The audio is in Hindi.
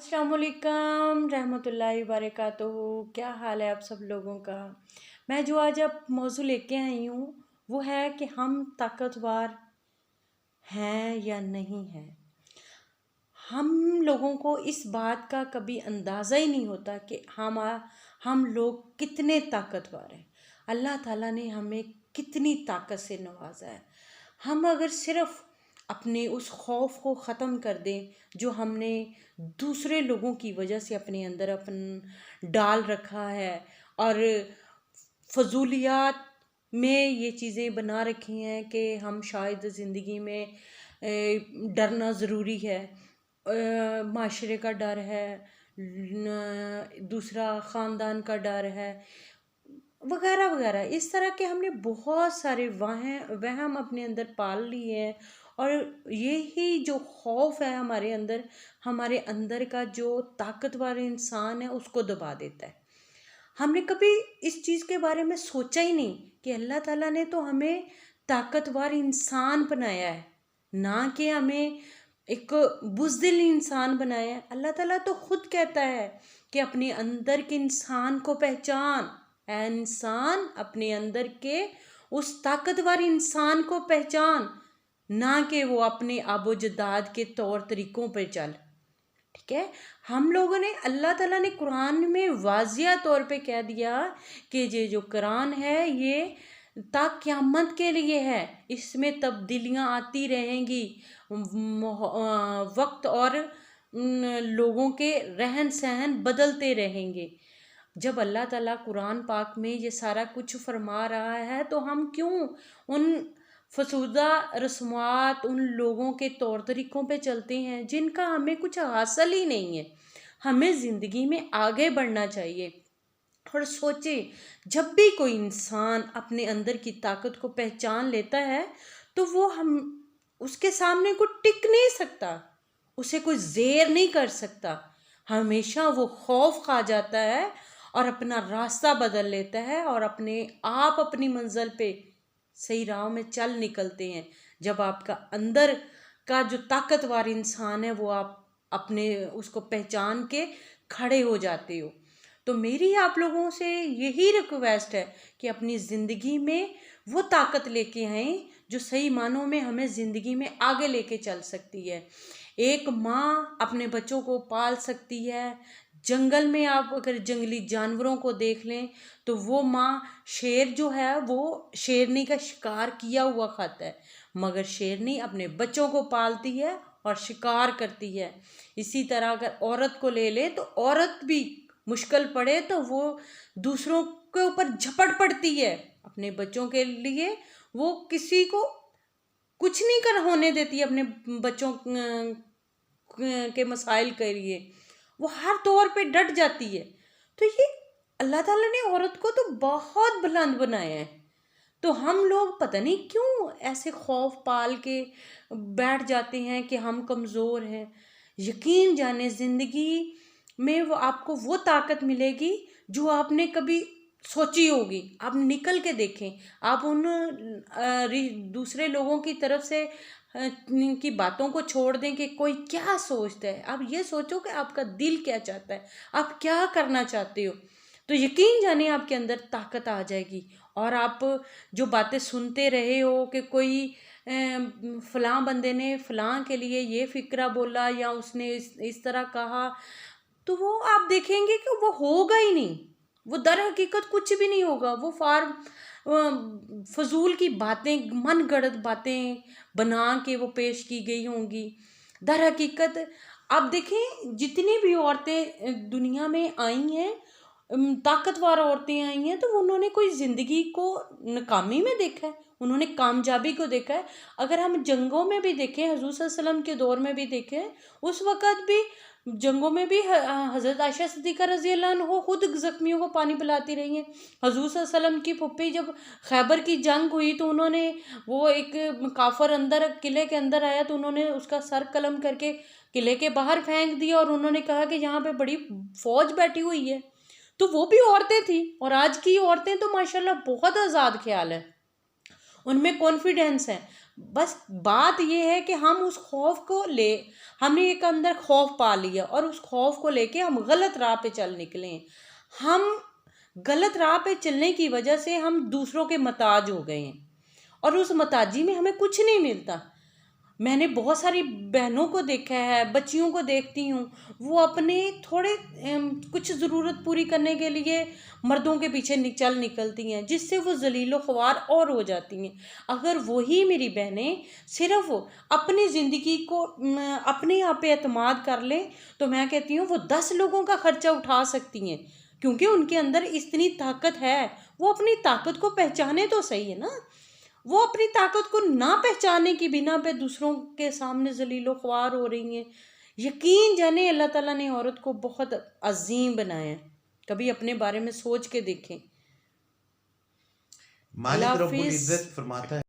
अस्सलामुअलैकुम रहमतुल्लाहि वबरकातुहू। क्या हाल है आप सब लोगों का। मैं जो आज अब मौजू लेके आई हूँ वो है कि हम ताकतवर हैं या नहीं हैं। हम लोगों को इस बात का कभी अंदाज़ा ही नहीं होता कि हम लोग कितने ताकतवर हैं। अल्लाह ताला ने हमें कितनी ताकत से नवाजा है। हम अगर सिर्फ अपने उस खौफ को ख़त्म कर दें जो हमने दूसरे लोगों की वजह से अपने अंदर डाल रखा है, और फजूलियात में ये चीज़ें बना रखी हैं कि हम शायद ज़िंदगी में डरना ज़रूरी है। माशरे का डर है, दूसरा ख़ानदान का डर है, वगैरह वगैरह। इस तरह के हमने बहुत सारे वहम अपने अंदर पाल लिए हैं, और यही जो खौफ है हमारे अंदर का जो ताकतवर इंसान है उसको दबा देता है। हमने कभी इस चीज़ के बारे में सोचा ही नहीं कि अल्लाह ताला ने तो हमें ताकतवर इंसान बनाया है, ना कि हमें एक बुज़दिल इंसान बनाया है। अल्लाह ताला तो खुद कहता है कि अपने अंदर के इंसान को पहचान, ऐ इंसान अपने अंदर के उस ताकतवर इंसान को पहचान, ना कि वो अपने आबोजदाद के तौर तरीक़ों पर चल। ठीक है, हम लोगों ने अल्लाह ताला ने कुरान में वाज़िया तौर पे कह दिया कि ये जो कुरान है ये ता क़यामत के लिए है, इसमें तब्दीलियाँ आती रहेंगी, वक्त और लोगों के रहन सहन बदलते रहेंगे। जब अल्लाह ताला कुरान पाक में ये सारा कुछ फरमा रहा है तो हम क्यों उन फसूदा रस्मात, उन लोगों के तौर तरीक़ों पे चलते हैं जिनका हमें कुछ हासिल ही नहीं है। हमें ज़िंदगी में आगे बढ़ना चाहिए। और सोचे, जब भी कोई इंसान अपने अंदर की ताकत को पहचान लेता है तो वो हम उसके सामने कोई टिक नहीं सकता, उसे कोई ज़ेर नहीं कर सकता। हमेशा वो खौफ खा जाता है और अपना रास्ता बदल लेता है और अपने आप अपनी मंजिल पे सही राह में चल निकलते हैं। जब आपका अंदर का जो ताकतवर इंसान है वो आप अपने उसको पहचान के खड़े हो जाते हो। तो मेरी आप लोगों से यही रिक्वेस्ट है कि अपनी ज़िंदगी में वो ताकत लेके आएँ जो सही मानों में हमें ज़िंदगी में आगे लेके चल सकती है। एक माँ अपने बच्चों को पाल सकती है। जंगल में आप अगर जंगली जानवरों को देख लें तो वो माँ, शेर जो है वो शेरनी का शिकार किया हुआ खाता है, मगर शेरनी अपने बच्चों को पालती है और शिकार करती है। इसी तरह अगर औरत को ले ले तो औरत भी मुश्किल पड़े तो वो दूसरों के ऊपर झपट पड़ती है अपने बच्चों के लिए। वो किसी को कुछ नहीं कर होने देती अपने बच्चों के मसाइल के लिए, वो हर तौर पे डट जाती है। तो ये अल्लाह ताला ने औरत को तो बहुत बुलंद बनाया है, तो हम लोग पता नहीं क्यों ऐसे खौफ पाल के बैठ जाते हैं कि हम कमज़ोर हैं। यकीन जाने ज़िंदगी में वो आपको वो ताकत मिलेगी जो आपने कभी सोची होगी। आप निकल के देखें, आप उन दूसरे लोगों की तरफ से की बातों को छोड़ दें कि कोई क्या सोचता है। आप ये सोचो कि आपका दिल क्या चाहता है, आप क्या करना चाहते हो, तो यकीन जाने आपके अंदर ताकत आ जाएगी। और आप जो बातें सुनते रहे हो कि कोई फ़लाँ बंदे ने फ़लाँ के लिए ये फ़िक्रा बोला या उसने इस तरह कहा, तो वो आप देखेंगे कि वो होगा ही नहीं, वो दर हकीकत कुछ भी नहीं होगा। वो फजूल की बातें, मन गढ़ंत बातें बना के वो पेश की गई होंगी। दर हकीकत आप देखें जितनी भी औरतें दुनिया में आई हैं, ताकतवर औरतें आई हैं, तो उन्होंने कोई ज़िंदगी को नाकामी में देखा है, उन्होंने कामयाबी को देखा है। अगर हम जंगों में भी देखें, हुज़ूर सल्लल्लाहु अलैहि वसल्लम के दौर में भी देखें, उस वक़्त भी जंगों में भी हज़रत आयशा सिद्दीक़ा रज़ी अल्लाह अन्हा खुद ज़ख्मियों को पानी पिलाती रही हैं। हुज़ूर सल्लल्लाहु अलैहि वसल्लम की फुप्पी जब खैबर की जंग हुई तो उन्होंने, वो एक काफ़र अंदर किले के अंदर आया तो उन्होंने उसका सर कलम करके किले के बाहर फेंक दिया और उन्होंने कहा कि यहाँ पे बड़ी फ़ौज बैठी हुई है। तो वो भी औरतें थी, और आज की औरतें तो माशाल्लाह बहुत आज़ाद ख्याल है, उनमें कॉन्फिडेंस है। बस बात ये है कि हम उस खौफ को हमने एक अंदर खौफ पा लिया और उस खौफ को लेके हम गलत राह पे चल निकले। हम गलत राह पे चलने की वजह से हम दूसरों के मोहताज हो गए हैं और उस मोहताजी में हमें कुछ नहीं मिलता। मैंने बहुत सारी बहनों को देखा है, बच्चियों को देखती हूँ, वो अपने थोड़े कुछ ज़रूरत पूरी करने के लिए मर्दों के पीछे निकलती हैं, जिससे वो जलीलो ख्वार और हो जाती हैं। अगर वही मेरी बहनें सिर्फ अपनी ज़िंदगी को अपने आप पे एतमाद कर लें, तो मैं कहती हूँ वो 10 लोगों का खर्चा उठा सकती हैं, क्योंकि उनके अंदर इतनी ताकत है। वो अपनी ताकत को पहचाने तो सही है ना। वो अपनी ताकत को ना पहचानने की बिना पे दूसरों के सामने जलीलो ख्वार हो रही हैं। यकीन जाने अल्लाह ताला ने औरत को बहुत अजीम बनाया है। कभी अपने बारे में सोच के देखें। मालिक अल्लाह रब्बुल हाफिज़। इज्जत फरमाता है